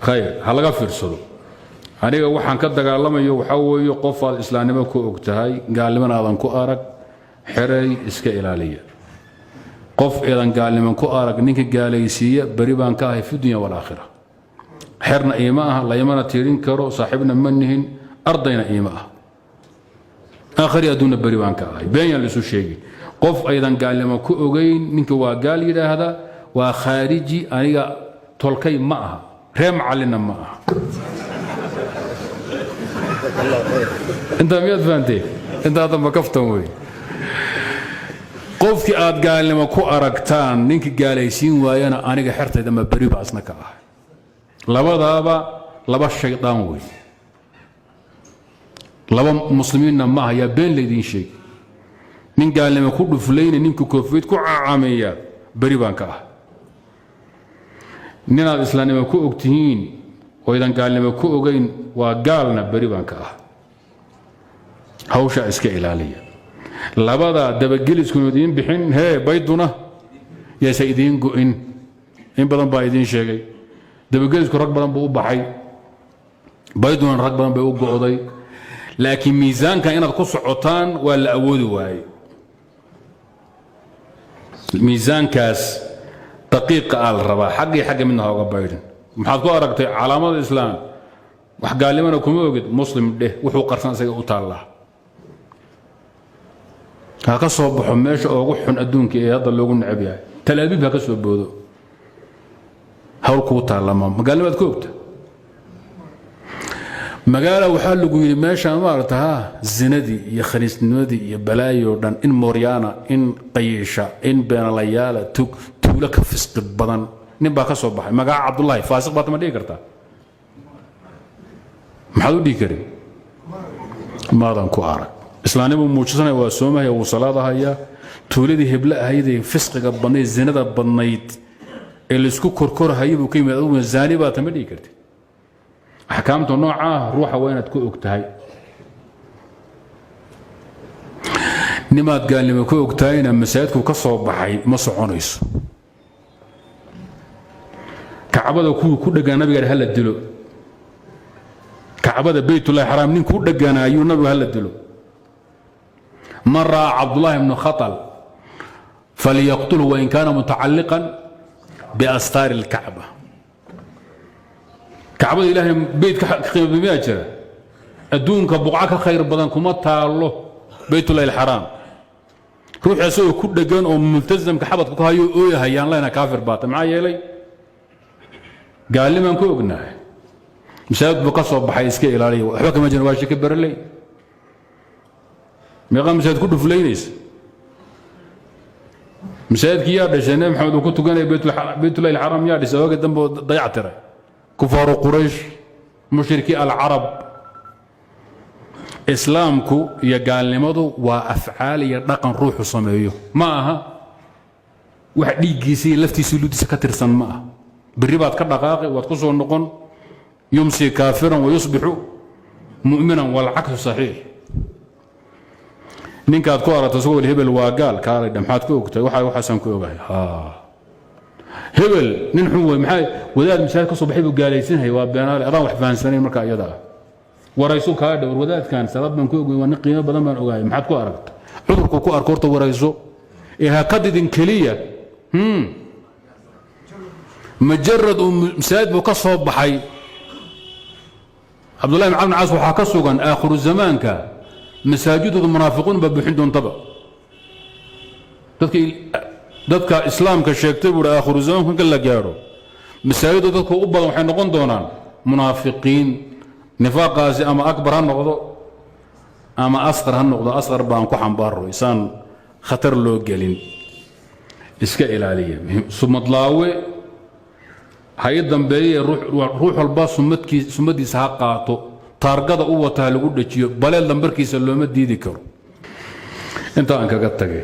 خير هلا فرصدو aniga waxaan ka dagaalamayo waxa weeyo qof aad islaamnimo ku ogtahay gaalnimada aadan ku arag xeray iska ilaaliya qof eedan gaalnimo ku arag ninka gaalaysiiya bari baan ka ahay fi dunya wal aakhirah xerna iimaha la yamana tiirin karo saaxibna manihin ardayna iimaha aakhiri aduna bari baan ka ahay been yaan isu sheegi qof eedan gaalnimo ku ogeyn ninka waa gaal yiraahda waa khariji aniga tolkay ma aha reem calina ma aha انت مياد فانتي انت هذا ما كفتم وي قفكي اد قال لما كو اركتان نينك قاليسين وايانا انيغا خرتيدا ما بري باسنا كا لبدابا لبا الشيطان وي لبا مسلمين ما هي بين ليدين شيء نين قال لما كو دفلين نينك كوفيد كو عاميا بري بانكا نين الاسلام ما كو اوغتين واذا قال لما كو اوغين وقالنا بري بانكا hawsha iska ilaaliya labada dabagelisku idin bixin bayduna ya sayidin go'in in badan baa idin sheegay dabagelisku rag badan buu u baxay bayduna rag badan bay u go'day laakiin miisaanka inaad ku socotaan waa la awoodi waayay miisaankaas daqiiqa al raba xaqi minna uga baydin maxaad ku aragtay calaamada islaam wax gaalimana kuma ogid muslim dheh wuxuu qarsan isaga u taallaa ka soo baxo meesha ugu xun adduunka ee hadda loogu neceb yahay talaabiib ka soo boodo hawl ku taalama magaalada ku ogta magaala waxa lagu yiri meesha ma aragtaa zinadi iyo khaniisnimadii iyo balaayo dhan in Mooriyaana in Qaysha in Beenalayaala tuula ka fisq badan nin baa ka soo baxay magaca Cabdullaahi faasiq baad ma dhigi kartaa maxaa u dhigi karin maadan ku arag islaamnimo muujisana waa soomahay oo salaadaha ya tuuladii hebla ahaydee fisqiga badnayd zinada badnayd ee la isku korkorahay buu ka yimid adigu zaani baa tama dhigi kartay ahkaamta nooca ruuxa waa inaad ku ogtahay nimaad gaalnimo ku ogtahayna masaajidku ka soo baxay ma soconayso kacbada ku dhagaa nabiga hal dilo kacbada baytullah haram nin ku dhagaanayo nabiga hal dilo مرة عبد الله بن خطل فليقتله وإن كان متعلقا بأستار الكعبة كعبة إلهي بيت قيمة بمئة أدونك بقعك خير بدن كما تالله بيت الله الحرام روح يسوي كل دقان أو ملتزم كحبط كهايو أوي هيان لا أنا كافر باطل معايا لي قال لي من كوقنا مساعد بقصب بحيسكي إلى لي وحكم جنواشي كبر لي ميقام مساعد كله فلينيس مساعد كيار دشنا محمد وكنت قانا بيت الله الحرام يا دش أوقات دم ضيعت ترى كفار قريش مشركي العرب إسلامكو يقال لماذا وأفعال يرقن روح صميو معها واحد يجي لفتي سلوتي سكتر سن معها بالرباط كدقائق وتقصوا النقن يمسي كافرا ويصبح مؤمنا والعكس صحيح ninkaad ku aragto soo hebel waa gaal kaalay maxaad ku ogtay waxa san ku ogahay hebel nin xun way maxay wadaad misaal ka soo baxay buu gaalaysanay waa beenaale adaan wax fahansanay marka iyada warayso ka dhawr wadaadkan sabab man ku ogay waa qiimo badan baan ogahay maxaad ku aragtay cudurku ku arkoorto warayso ee ha qadidin kaliya majarrad misaad buu ka soo baxay Abdullah ibn Aas waxa ka sugan aakhiru zamaanka مساجد المنافقون ببحين دون طبع dadka islaamka sheegtay buu aakhir zaman kan la gaaro masaajid dadku u badan waxay noqon doonaan munaafiqiin nifaaqaasi ama akbar ha noqdo ama asghar ha noqdo asghar baan ku xambaaro isaan khatar loo gelin iska ilaaliya sumadlaawe hay dambeeyay ruux walba sumadiisa ha qaato taargada u wata lagu dhajiyo baleel lambarkiisa looma diidi karo inta aan kaga tagay